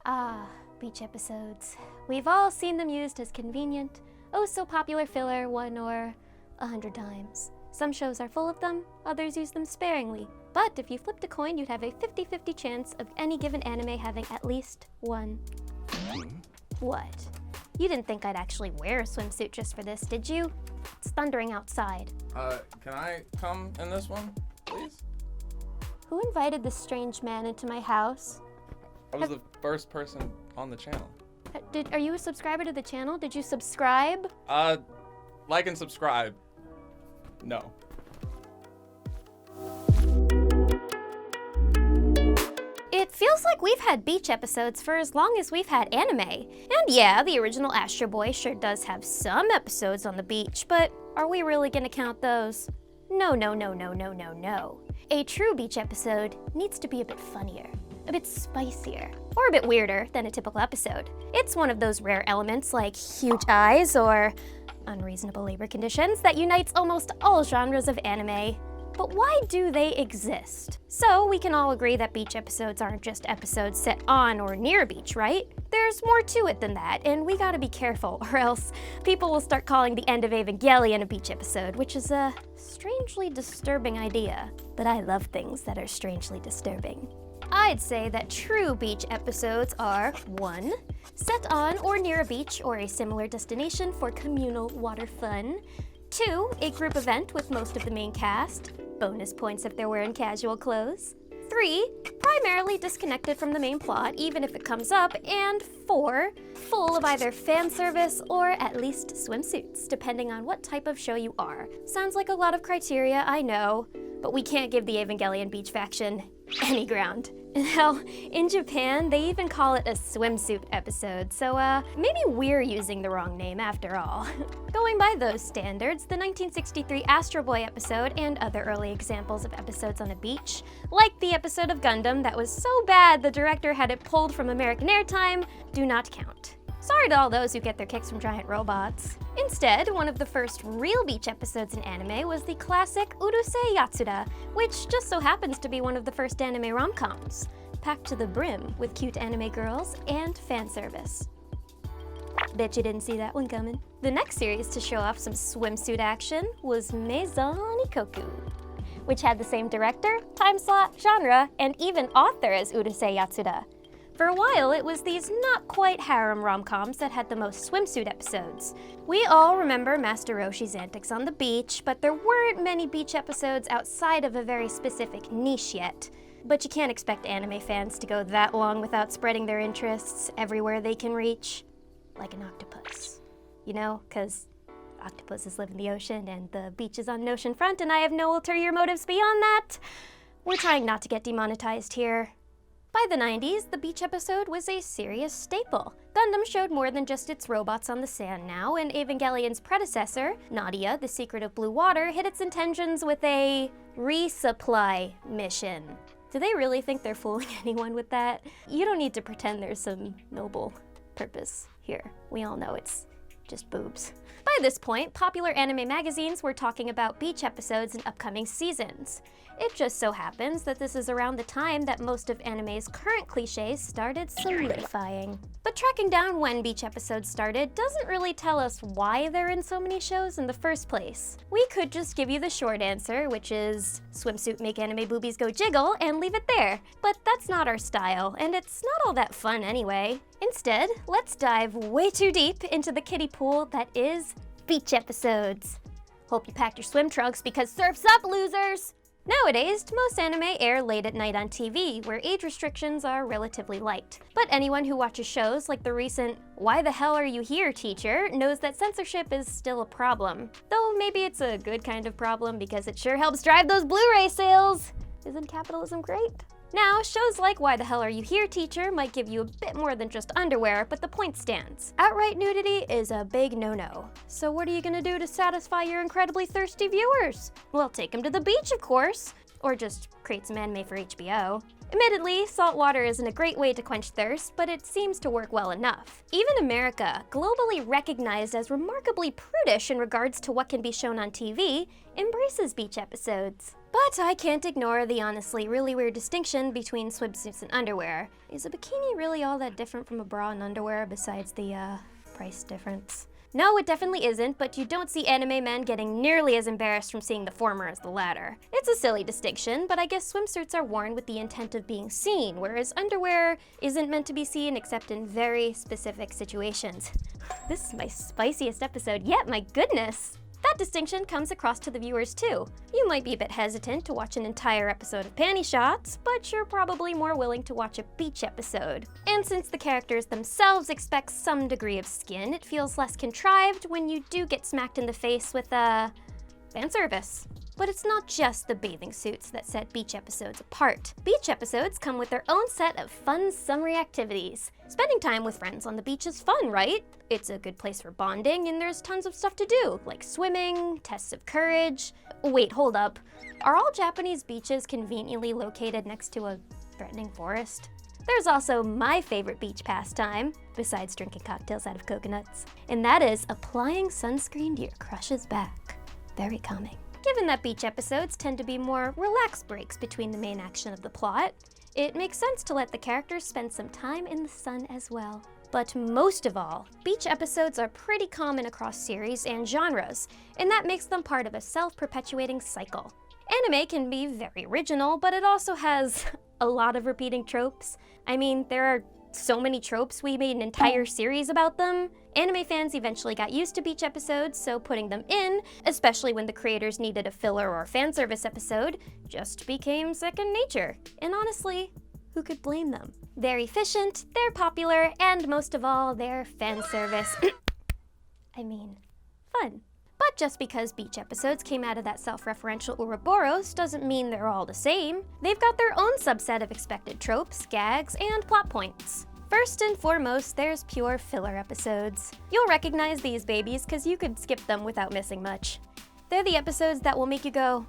Ah, beach episodes. We've all seen them used as convenient, oh so popular filler 1 or 100 times. Some shows are full of them, others use them sparingly. But if you flipped a coin, you'd have a 50-50 chance of any given anime having at least one. What? You didn't think I'd actually wear a swimsuit just for this, did you? It's thundering outside. Can I come in this one, please? Who invited this strange man into my house? I was the first person on the channel. Are you a subscriber to the channel? Did you subscribe? Like and subscribe. No. It feels like we've had beach episodes for as long as we've had anime. And yeah, the original Astro Boy sure does have some episodes on the beach, but are we really gonna count those? No. A true beach episode needs to be a bit funnier, a bit spicier, or a bit weirder than a typical episode. It's one of those rare elements like huge eyes or unreasonable labor conditions that unites almost all genres of anime. But why do they exist? So we can all agree that beach episodes aren't just episodes set on or near a beach, right? There's more to it than that, and we gotta be careful, or else people will start calling the End of Evangelion a beach episode, which is a strangely disturbing idea. But I love things that are strangely disturbing. I'd say that true beach episodes are 1. Set on or near a beach or a similar destination for communal water fun. 2. A group event with most of the main cast. Bonus points if they're wearing casual clothes. 3. Primarily disconnected from the main plot, even if it comes up. And 4. Full of either fan service or at least swimsuits, depending on what type of show you are. Sounds like a lot of criteria, I know, but we can't give the Evangelion beach faction any ground. And hell, in Japan, they even call it a swimsuit episode, so maybe we're using the wrong name after all. Going by those standards, the 1963 Astro Boy episode and other early examples of episodes on a beach, like the episode of Gundam that was so bad the director had it pulled from American airtime, do not count. Sorry to all those who get their kicks from giant robots. Instead, one of the first real beach episodes in anime was the classic Urusei Yatsura, which just so happens to be one of the first anime rom-coms, packed to the brim with cute anime girls and fan service. Bet you didn't see that one coming. The next series to show off some swimsuit action was Maison Ikkoku, which had the same director, time slot, genre, and even author as Urusei Yatsura. For a while, it was these not-quite harem rom-coms that had the most swimsuit episodes. We all remember Master Roshi's antics on the beach, but there weren't many beach episodes outside of a very specific niche yet. But you can't expect anime fans to go that long without spreading their interests everywhere they can reach. Like an octopus. You know, 'cause octopuses live in the ocean and the beach is on an ocean front and I have no ulterior motives beyond that. We're trying not to get demonetized here. By the 90s, the beach episode was a serious staple. Gundam showed more than just its robots on the sand now, and Evangelion's predecessor, Nadia, the Secret of Blue Water, hid its intentions with a resupply mission. Do they really think they're fooling anyone with that? You don't need to pretend there's some noble purpose here. We all know it's just boobs. By this point, popular anime magazines were talking about beach episodes in upcoming seasons. It just so happens that this is around the time that most of anime's current cliches started solidifying. But tracking down when beach episodes started doesn't really tell us why they're in so many shows in the first place. We could just give you the short answer, which is swimsuit make anime boobies go jiggle, and leave it there. But that's not our style, and it's not all that fun anyway. Instead, let's dive way too deep into the kiddie pool that is beach episodes. Hope you packed your swim trunks because surf's up, losers! Nowadays, most anime air late at night on TV, where age restrictions are relatively light. But anyone who watches shows like the recent "Why the hell are you here, teacher?" knows that censorship is still a problem. Though maybe it's a good kind of problem because it sure helps drive those Blu-ray sales! Isn't capitalism great? Now, shows like Why the Hell Are You Here, Teacher might give you a bit more than just underwear, but the point stands. Outright nudity is a big no-no. So what are you gonna do to satisfy your incredibly thirsty viewers? Well, take them to the beach, of course. Or just create some anime for HBO. Admittedly, salt water isn't a great way to quench thirst, but it seems to work well enough. Even America, globally recognized as remarkably prudish in regards to what can be shown on TV, embraces beach episodes. But I can't ignore the honestly really weird distinction between swimsuits and underwear. Is a bikini really all that different from a bra and underwear besides the, price difference? No, it definitely isn't, but you don't see anime men getting nearly as embarrassed from seeing the former as the latter. It's a silly distinction, but I guess swimsuits are worn with the intent of being seen, whereas underwear isn't meant to be seen except in very specific situations. This is my spiciest episode yet, my goodness! That distinction comes across to the viewers too. You might be a bit hesitant to watch an entire episode of panty shots, but you're probably more willing to watch a beach episode. And since the characters themselves expect some degree of skin, it feels less contrived when you do get smacked in the face with fan service. But it's not just the bathing suits that set beach episodes apart. Beach episodes come with their own set of fun summery activities. Spending time with friends on the beach is fun, right? It's a good place for bonding, and there's tons of stuff to do, like swimming, tests of courage. Wait, hold up. Are all Japanese beaches conveniently located next to a threatening forest? There's also my favorite beach pastime, besides drinking cocktails out of coconuts, and that is applying sunscreen to your crush's back. Very calming. Given that beach episodes tend to be more relaxed breaks between the main action of the plot, it makes sense to let the characters spend some time in the sun as well. But most of all, beach episodes are pretty common across series and genres, and that makes them part of a self-perpetuating cycle. Anime can be very original, but it also has a lot of repeating tropes. I mean, there are so many tropes we made an entire series about them. Anime fans eventually got used to beach episodes, so putting them in, especially when the creators needed a filler or fan service episode, just became second nature. And honestly, who could blame them? They're efficient, they're popular, and most of all, they're fan service. I mean, fun. But just because beach episodes came out of that self-referential Ouroboros doesn't mean they're all the same. They've got their own subset of expected tropes, gags, and plot points. First and foremost, there's pure filler episodes. You'll recognize these babies because you could skip them without missing much. They're the episodes that will make you go,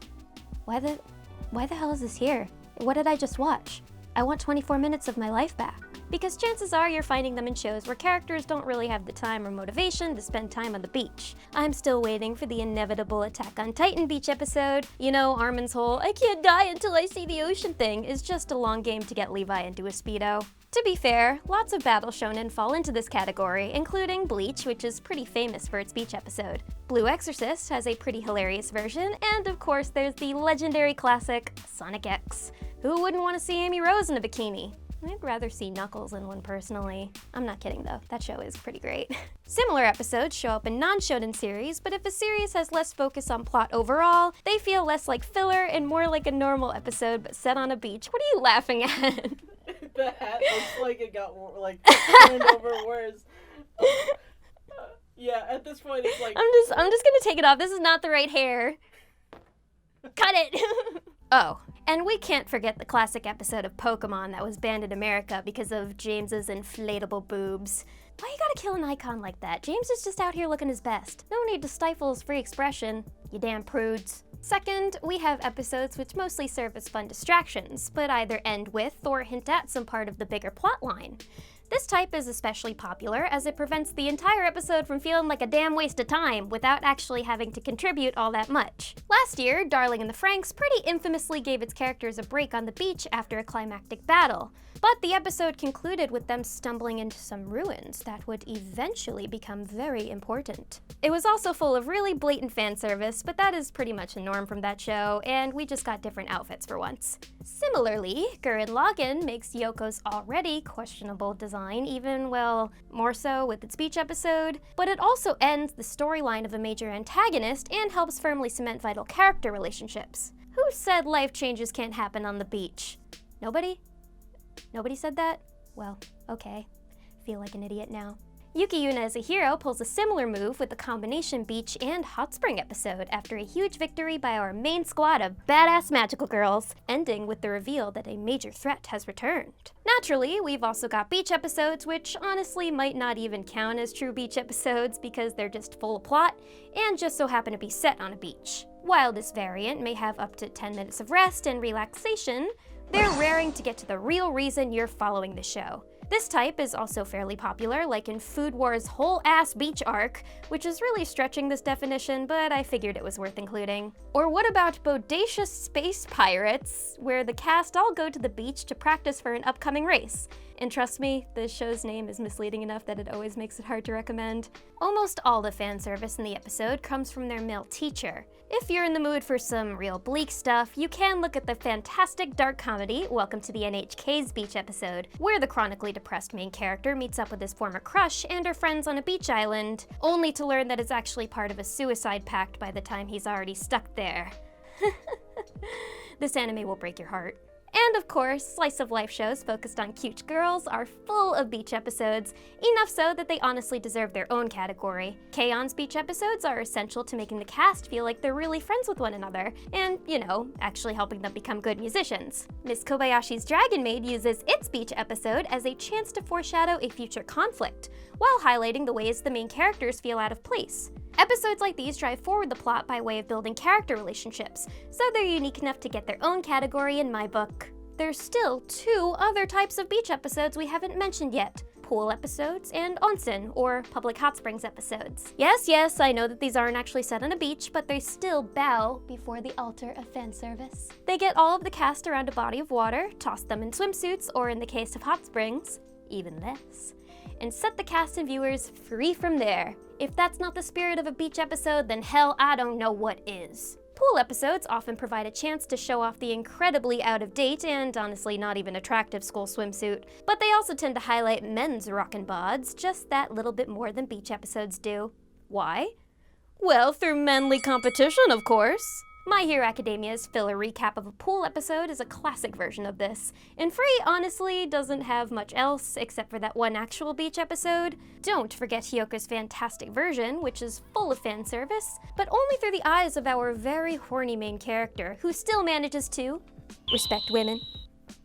why the hell is this here? What did I just watch? I want 24 minutes of my life back. Because chances are you're finding them in shows where characters don't really have the time or motivation to spend time on the beach. I'm still waiting for the inevitable Attack on Titan beach episode. You know, Armin's whole "I can't die until I see the ocean" thing is just a long game to get Levi into a Speedo. To be fair, lots of battle shonen fall into this category, including Bleach, which is pretty famous for its beach episode. Blue Exorcist has a pretty hilarious version, and of course there's the legendary classic Sonic X. Who wouldn't want to see Amy Rose in a bikini? I'd rather see Knuckles in one personally. I'm not kidding though, that show is pretty great. Similar episodes show up in non-shonen series, but if a series has less focus on plot overall, they feel less like filler and more like a normal episode but set on a beach. What are you laughing at? The hat looks like it got turned over worse. Yeah, at this point it's like I'm just gonna take it off. This is not the right hair. Cut it! Oh, and we can't forget the classic episode of Pokémon that was banned in America because of James's inflatable boobs. Why you gotta kill an icon like that? James is just out here looking his best. No need to stifle his free expression, you damn prudes. Second, we have episodes which mostly serve as fun distractions, but either end with or hint at some part of the bigger plot line. This type is especially popular as it prevents the entire episode from feeling like a damn waste of time without actually having to contribute all that much. Last year, Darling in the Franxx pretty infamously gave its characters a break on the beach after a climactic battle, but the episode concluded with them stumbling into some ruins that would eventually become very important. It was also full of really blatant fan service, but that is pretty much a norm from that show, and we just got different outfits for once. Similarly, Gurren Lagann makes Yoko's already questionable design even, well, more so with its beach episode, but it also ends the storyline of a major antagonist and helps firmly cement vital character relationships. Who said life changes can't happen on the beach? Nobody? Nobody said that? Well, okay. Feel like an idiot now. Yuki Yuna as a hero pulls a similar move with the combination beach and hot spring episode after a huge victory by our main squad of badass magical girls, ending with the reveal that a major threat has returned. Naturally, we've also got beach episodes, which honestly might not even count as true beach episodes because they're just full of plot and just so happen to be set on a beach. While this variant may have up to 10 minutes of rest and relaxation, they're raring to get to the real reason you're following the show. This type is also fairly popular, like in Food War's whole-ass beach arc, which is really stretching this definition, but I figured it was worth including. Or what about Bodacious Space Pirates, where the cast all go to the beach to practice for an upcoming race? And trust me, this show's name is misleading enough that it always makes it hard to recommend. Almost all the fan service in the episode comes from their male teacher. If you're in the mood for some real bleak stuff, you can look at the fantastic dark comedy Welcome to the NHK's Beach episode, where the chronically depressed main character meets up with his former crush and her friends on a beach island, only to learn that it's actually part of a suicide pact by the time he's already stuck there. This anime will break your heart. And of course, slice of life shows focused on cute girls are full of beach episodes, enough so that they honestly deserve their own category. K-on's beach episodes are essential to making the cast feel like they're really friends with one another, and, you know, actually helping them become good musicians. Miss Kobayashi's Dragon Maid uses its beach episode as a chance to foreshadow a future conflict, while highlighting the ways the main characters feel out of place. Episodes like these drive forward the plot by way of building character relationships, so they're unique enough to get their own category in my book. There's still 2 other types of beach episodes we haven't mentioned yet: pool episodes and onsen, or public hot springs episodes. Yes, I know that these aren't actually set on a beach, but they still bow before the altar of fan service. They get all of the cast around a body of water, toss them in swimsuits, or in the case of hot springs, even less, and set the cast and viewers free from there. If that's not the spirit of a beach episode, then hell, I don't know what is. Pool episodes often provide a chance to show off the incredibly out-of-date and honestly not even attractive school swimsuit, but they also tend to highlight men's rockin' bods just that little bit more than beach episodes do. Why? Well, through manly competition, of course. My Hero Academia's filler recap of a pool episode is a classic version of this, and Free honestly doesn't have much else except for that one actual beach episode. Don't forget Hyoka's fantastic version, which is full of fan service, but only through the eyes of our very horny main character, who still manages to respect women.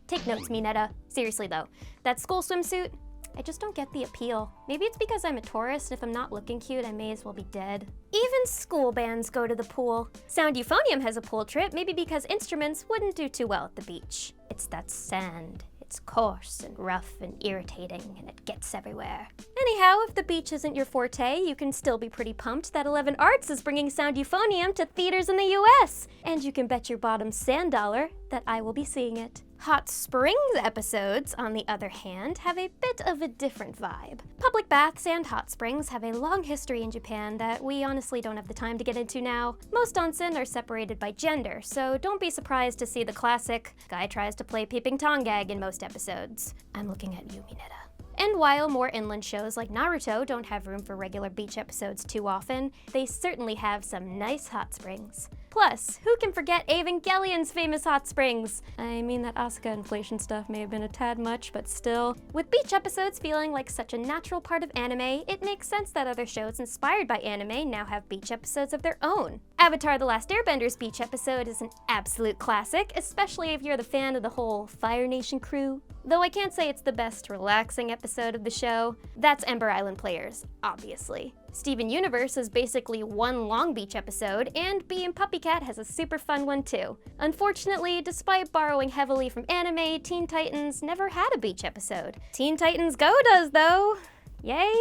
Take notes, Mineta. Seriously though, that school swimsuit, I just don't get the appeal. Maybe it's because I'm a tourist, and if I'm not looking cute, I may as well be dead. Even school bands go to the pool. Sound Euphonium has a pool trip, maybe because instruments wouldn't do too well at the beach. It's that sand. It's coarse and rough and irritating, and it gets everywhere. Anyhow, if the beach isn't your forte, you can still be pretty pumped that 11 Arts is bringing Sound Euphonium to theaters in the US, and you can bet your bottom sand dollar that I will be seeing it. Hot Springs episodes, on the other hand, have a bit of a different vibe. Public baths and hot springs have a long history in Japan that we honestly don't have the time to get into now. Most onsen are separated by gender, so don't be surprised to see the classic guy tries to play peeping Tom gag in most episodes. I'm looking at you, Mineta. And while more inland shows like Naruto don't have room for regular beach episodes too often, they certainly have some nice hot springs. Plus, who can forget Evangelion's famous hot springs? I mean, that Asuka inflation stuff may have been a tad much, but still. With beach episodes feeling like such a natural part of anime, it makes sense that other shows inspired by anime now have beach episodes of their own. Avatar: The Last Airbender's beach episode is an absolute classic, especially if you're the fan of the whole Fire Nation crew. Though I can't say it's the best relaxing episode of the show. That's Ember Island Players, obviously. Steven Universe is basically one long beach episode, and Bee and Puppycat has a super fun one too. Unfortunately, despite borrowing heavily from anime, Teen Titans never had a beach episode. Teen Titans Go does though! Yay?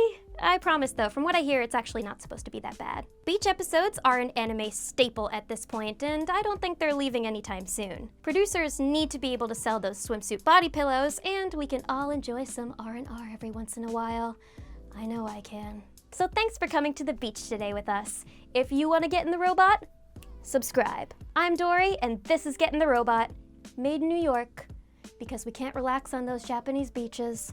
I promise though, from what I hear, it's actually not supposed to be that bad. Beach episodes are an anime staple at this point, and I don't think they're leaving anytime soon. Producers need to be able to sell those swimsuit body pillows, and we can all enjoy some R&R every once in a while. I know I can. So thanks for coming to the beach today with us. If you want to get in the robot, subscribe. I'm Dorrie, and this is Get in the Robot, made in New York, because we can't relax on those Japanese beaches.